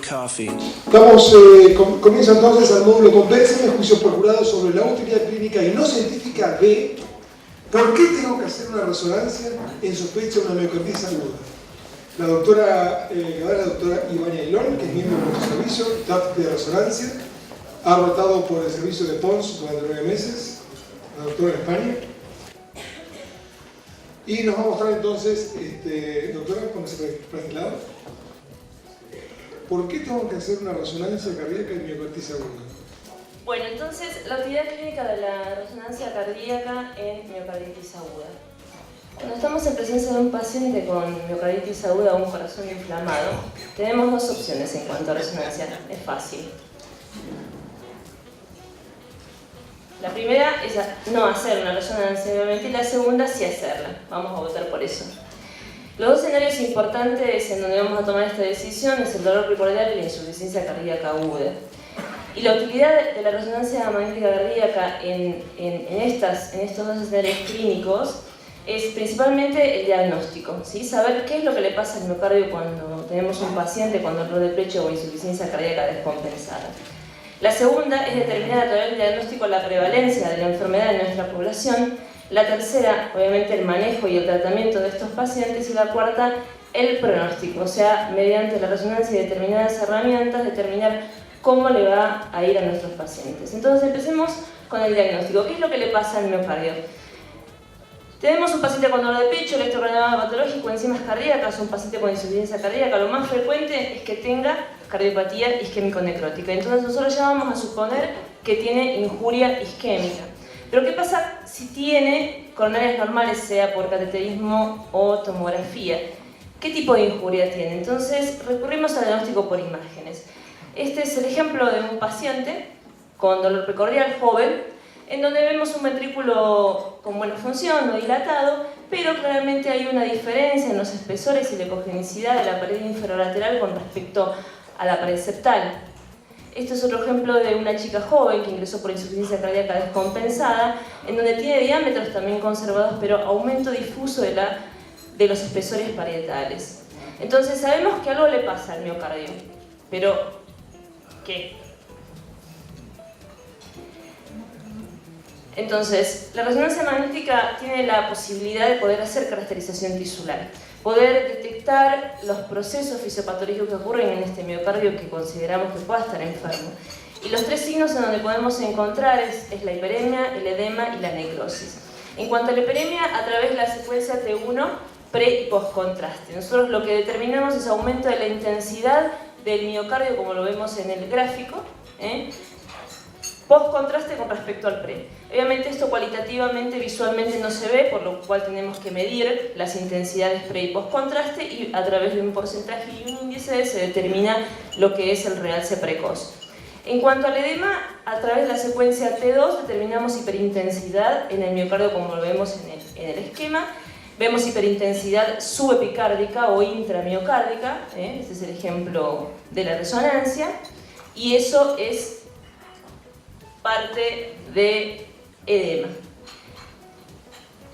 coffee. Comienza entonces el módulo Convénceme, juicio por jurado sobre la utilidad clínica y no científica de ¿por qué tengo que hacer una resonancia en sospecha de una miocarditis aguda? La doctora Ivania Ailón, que es miembro de nuestro servicio, TAP de resonancia, ha rotado por el servicio de Pons durante 9 meses, la doctora en España. Y nos va a mostrar entonces, doctora, póngase para este lado. ¿Por qué tengo que hacer una resonancia cardíaca en miocarditis aguda? Bueno, entonces, la utilidad clínica de la resonancia cardíaca en miocarditis aguda. Cuando estamos en presencia de un paciente con miocarditis aguda o un corazón inflamado, tenemos dos opciones en cuanto a resonancia. Es fácil. La primera es no hacer una resonancia, obviamente, y la segunda sí hacerla. Vamos a votar por eso. Los dos escenarios importantes en donde vamos a tomar esta decisión es el dolor precordial y la insuficiencia cardíaca aguda. Y la utilidad de la resonancia magnética cardíaca en estos dos escenarios clínicos es principalmente el diagnóstico, ¿sí? Saber qué es lo que le pasa al miocardio cuando tenemos un paciente con dolor de pecho o insuficiencia cardíaca descompensada. La segunda es determinar a través del diagnóstico la prevalencia de la enfermedad en nuestra población. La tercera, obviamente, el manejo y el tratamiento de estos pacientes. Y la cuarta, el pronóstico, o sea, mediante la resonancia y determinadas herramientas, determinar cómo le va a ir a nuestros pacientes. Entonces, empecemos con el diagnóstico. ¿Qué es lo que le pasa al miocardio? Tenemos un paciente con dolor de pecho, electrocardiograma patológico, enzimas cardíacas, un paciente con insuficiencia cardíaca. Lo más frecuente es que tenga cardiopatía isquémico-necrótica. Entonces, nosotros ya vamos a suponer que tiene injuria isquémica. Pero ¿qué pasa si tiene coronarias normales, sea por cateterismo o tomografía? ¿Qué tipo de injuria tiene? Entonces recurrimos al diagnóstico por imágenes. Este es el ejemplo de un paciente con dolor precordial joven, en donde vemos un ventrículo con buena función, no dilatado, pero claramente hay una diferencia en los espesores y la ecogenicidad de la pared inferolateral con respecto a la pared septal. Este es otro ejemplo de una chica joven que ingresó por insuficiencia cardíaca descompensada, en donde tiene diámetros también conservados, pero aumento difuso de los espesores parietales. Entonces sabemos que algo le pasa al miocardio, pero ¿qué? Entonces, la resonancia magnética tiene la posibilidad de poder hacer caracterización tisular, poder detectar los procesos fisiopatológicos que ocurren en este miocardio que consideramos que pueda estar enfermo. Y los tres signos en donde podemos encontrar es la hiperemia, el edema y la necrosis. En cuanto a la hiperemia, a través de la secuencia T1, pre- y postcontraste. Nosotros lo que determinamos es aumento de la intensidad del miocardio, como lo vemos en el gráfico, post-contraste con respecto al pre. Obviamente esto cualitativamente, visualmente no se ve, por lo cual tenemos que medir las intensidades pre y post-contraste y a través de un porcentaje y un índice se determina lo que es el realce precoz. En cuanto al edema, a través de la secuencia T2 determinamos hiperintensidad en el miocardio como lo vemos en el esquema. Vemos hiperintensidad subepicárdica o intramiocárdica, este es el ejemplo de la resonancia, y eso es parte de edema.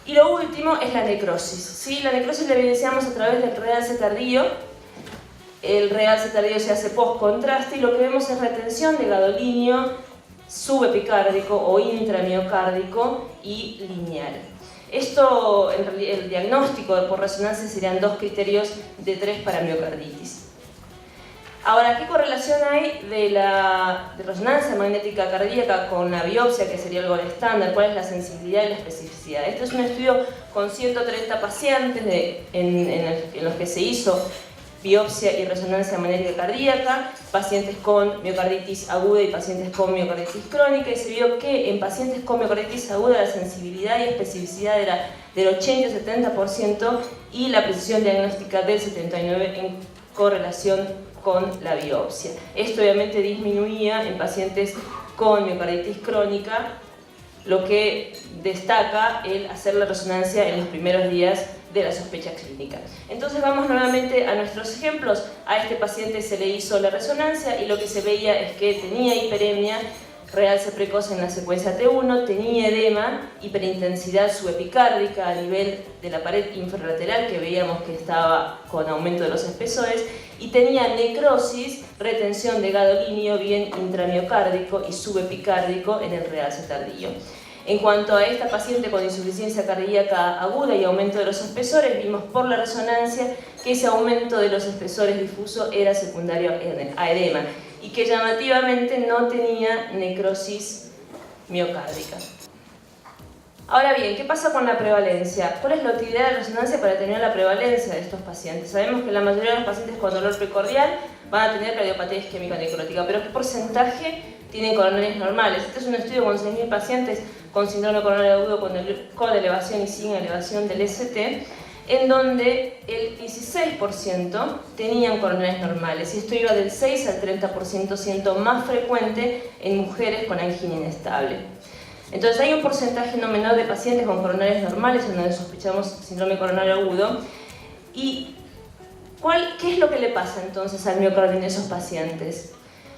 Y lo último es la necrosis, ¿sí? La necrosis la evidenciamos a través del realce tardío. El realce tardío se hace post-contraste y lo que vemos es retención de gadolinio subepicárdico o intramiocárdico y lineal. Esto, el diagnóstico por resonancia serían 2 criterios de 3 para miocarditis. Ahora, ¿qué correlación hay de resonancia magnética cardíaca con la biopsia, que sería el gol estándar? ¿Cuál es la sensibilidad y la especificidad? Este es un estudio con 130 pacientes en los que se hizo biopsia y resonancia magnética cardíaca, pacientes con miocarditis aguda y pacientes con miocarditis crónica, y se vio que en pacientes con miocarditis aguda la sensibilidad y especificidad era del 80 y 70% y la precisión diagnóstica del 79% en correlación con la biopsia. Esto obviamente disminuía en pacientes con miocarditis crónica, lo que destaca el hacer la resonancia en los primeros días de la sospecha clínica. Entonces vamos nuevamente a nuestros ejemplos. A este paciente se le hizo la resonancia y lo que se veía es que tenía hiperemia, realce precoz en la secuencia T1, tenía edema, hiperintensidad subepicárdica a nivel de la pared inferolateral que veíamos que estaba con aumento de los espesores y tenía necrosis, retención de gadolinio bien intramiocárdico y subepicárdico en el realce tardío. En cuanto a esta paciente con insuficiencia cardíaca aguda y aumento de los espesores, vimos por la resonancia que ese aumento de los espesores difuso era secundario a edema y que llamativamente no tenía necrosis miocárdica. Ahora bien, ¿qué pasa con la prevalencia? ¿Cuál es la utilidad de la resonancia para determinar la prevalencia de estos pacientes? Sabemos que la mayoría de los pacientes con dolor precordial van a tener cardiopatía isquémica necrótica, pero ¿qué porcentaje tienen coronarias normales? Este es un estudio con 6.000 pacientes con síndrome coronario agudo con elevación y sin elevación del ST, en donde el 16% tenían coronarias normales, y esto iba del 6 al 30%, siendo más frecuente en mujeres con angina inestable. Entonces hay un porcentaje no menor de pacientes con coronarias normales en donde sospechamos síndrome coronario agudo. ¿Y qué es lo que le pasa entonces al miocardio en esos pacientes?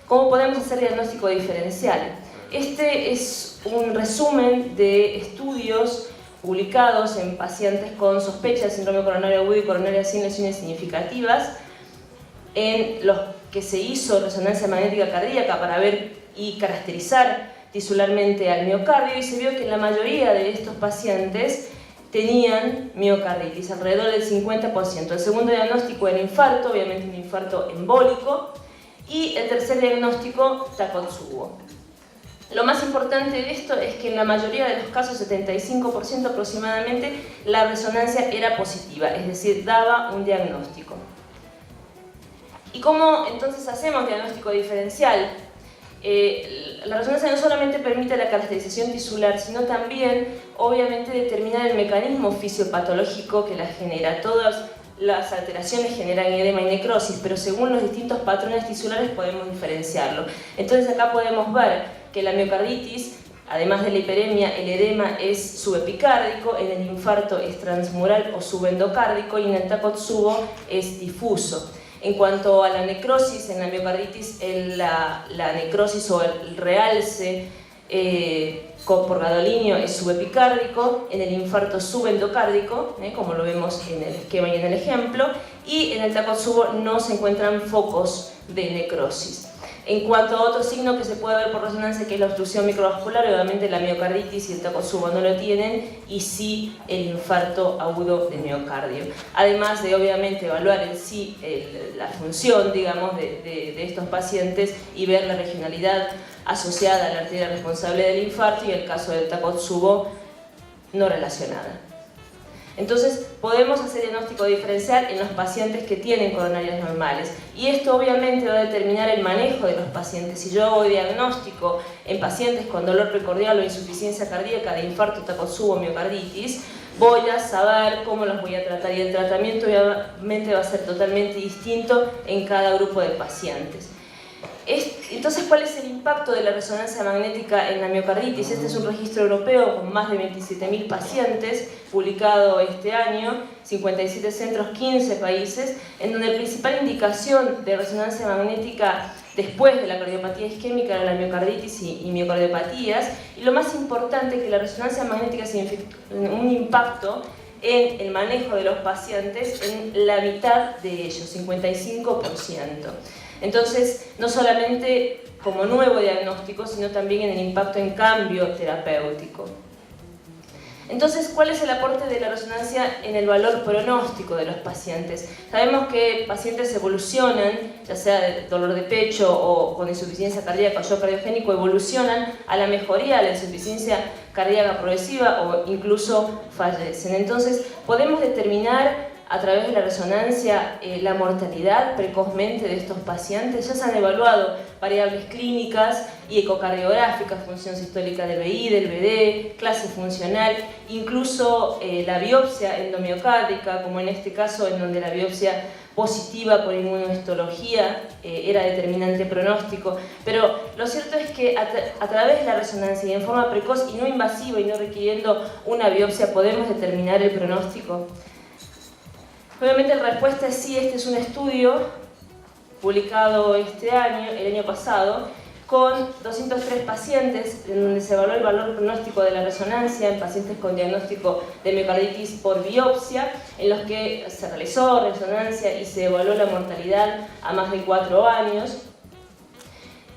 ¿Cómo podemos hacer diagnóstico diferencial? Este es un resumen de estudios publicados en pacientes con sospecha de síndrome coronario agudo y coronaria sin lesiones significativas, en los que se hizo resonancia magnética cardíaca para ver y caracterizar tisularmente al miocardio, y se vio que la mayoría de estos pacientes tenían miocarditis, alrededor del 50%. El segundo diagnóstico era infarto, obviamente un infarto embólico, y el tercer diagnóstico, Takotsubo. Lo más importante de esto es que en la mayoría de los casos, 75% aproximadamente, la resonancia era positiva, es decir, daba un diagnóstico. ¿Y cómo entonces hacemos diagnóstico diferencial? La resonancia no solamente permite la caracterización tisular, sino también, obviamente, determinar el mecanismo fisiopatológico que la genera. Todas las alteraciones generan edema y necrosis, pero según los distintos patrones tisulares podemos diferenciarlo. Entonces acá podemos ver que la miocarditis, además de la hiperemia, el edema es subepicárdico, en el infarto es transmural o subendocárdico y en el Takotsubo es difuso. En cuanto a la necrosis, en la miocarditis, la necrosis o el realce por gadolinio es subepicárdico, en el infarto subendocárdico, como lo vemos en el esquema y en el ejemplo, y en el Takotsubo no se encuentran focos de necrosis. En cuanto a otro signo que se puede ver por resonancia, que es la obstrucción microvascular, obviamente la miocarditis y el Takotsubo no lo tienen, y sí el infarto agudo de miocardio. Además de, obviamente, evaluar en sí la función, digamos, de estos pacientes y ver la regionalidad asociada a la arteria responsable del infarto y el caso del Takotsubo no relacionada. Entonces podemos hacer diagnóstico diferencial en los pacientes que tienen coronarias normales, y esto obviamente va a determinar el manejo de los pacientes. Si yo hago diagnóstico en pacientes con dolor precordial o insuficiencia cardíaca de infarto, Takotsubo, miocarditis, voy a saber cómo los voy a tratar, y el tratamiento obviamente va a ser totalmente distinto en cada grupo de pacientes. Entonces, ¿cuál es el impacto de la resonancia magnética en la miocarditis? Este es un registro europeo con más de 27.000 pacientes, publicado este año, 57 centros, 15 países, en donde la principal indicación de resonancia magnética después de la cardiopatía isquémica era la miocarditis y miocardiopatías, y lo más importante es que la resonancia magnética significa un impacto en el manejo de los pacientes en la mitad de ellos, 55%. Entonces, no solamente como nuevo diagnóstico, sino también en el impacto en cambio terapéutico. Entonces, ¿cuál es el aporte de la resonancia en el valor pronóstico de los pacientes? Sabemos que pacientes evolucionan, ya sea de dolor de pecho o con insuficiencia cardíaca o shock cardiogénico, evolucionan a la mejoría de la insuficiencia cardíaca progresiva o incluso fallecen. Entonces, podemos determinar a través de la resonancia la mortalidad precozmente de estos pacientes. Ya se han evaluado variables clínicas y ecocardiográficas, función sistólica del BI, del BD, clase funcional, incluso la biopsia endomiocárdica, como en este caso en donde la biopsia positiva por inmunohistología era determinante pronóstico. Pero lo cierto es que a través de la resonancia y en forma precoz y no invasiva y no requiriendo una biopsia podemos determinar el pronóstico. Obviamente la respuesta es sí. Este es un estudio publicado el año pasado, con 203 pacientes, en donde se evaluó el valor pronóstico de la resonancia en pacientes con diagnóstico de miocarditis por biopsia, en los que se realizó resonancia y se evaluó la mortalidad a más de 4 años.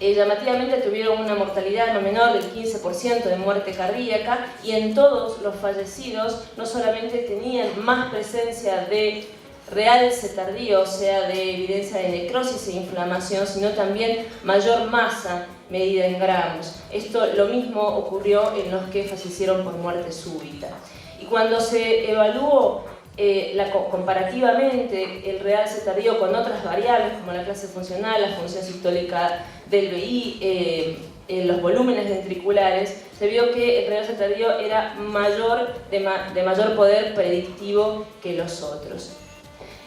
Llamativamente tuvieron una mortalidad no menor del 15% de muerte cardíaca, y en todos los fallecidos no solamente tenían más presencia de realce tardío, o sea, de evidencia de necrosis e inflamación, sino también mayor masa medida en gramos. Esto lo mismo ocurrió en los que fallecieron por muerte súbita. Y cuando se evaluó comparativamente el realce tardío con otras variables como la clase funcional, la función sistólica del BI, los volúmenes ventriculares, se vio que el realce tardío era de mayor poder predictivo que los otros.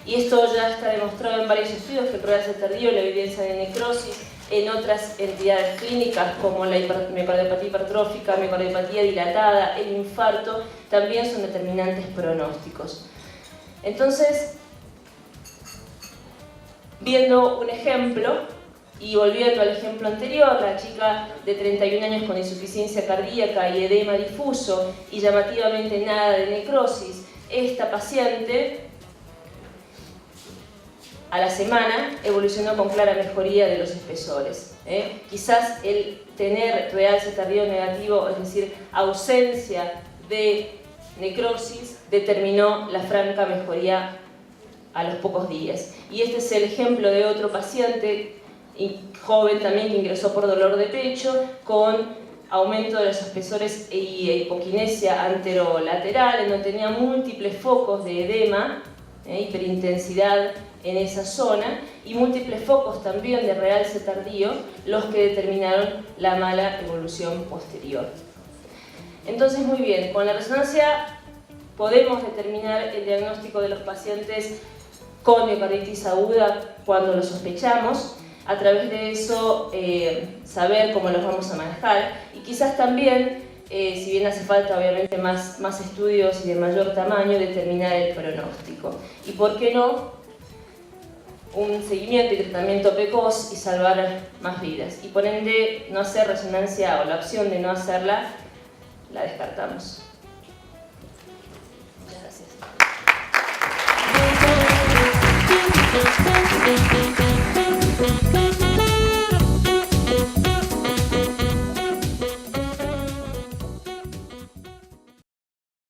Y esto ya está demostrado en varios estudios, que el realce tardío, la evidencia de necrosis en otras entidades clínicas como la miocardiopatía hipertrófica, miocardiopatía dilatada, el infarto, también son determinantes pronósticos. Entonces, viendo un ejemplo y volviendo al ejemplo anterior, la chica de 31 años con insuficiencia cardíaca y edema difuso y llamativamente nada de necrosis, esta paciente a la semana evolucionó con clara mejoría de los espesores. Quizás el tener realce tardío negativo, es decir, ausencia de necrosis, determinó la franca mejoría a los pocos días. Y este es el ejemplo de otro paciente joven también que ingresó por dolor de pecho con aumento de los espesores y hipoquinesia anterolateral, en donde tenía múltiples focos de edema, hiperintensidad en esa zona, y múltiples focos también de realce tardío, los que determinaron la mala evolución posterior. Entonces, muy bien, con la resonancia podemos determinar el diagnóstico de los pacientes con miocarditis aguda cuando lo sospechamos. A través de eso, saber cómo los vamos a manejar, y quizás también, si bien hace falta obviamente más estudios y de mayor tamaño, determinar el pronóstico. Y por qué no, un seguimiento y tratamiento precoz y salvar más vidas. Y por ende, no hacer resonancia o la opción de no hacerla, la descartamos.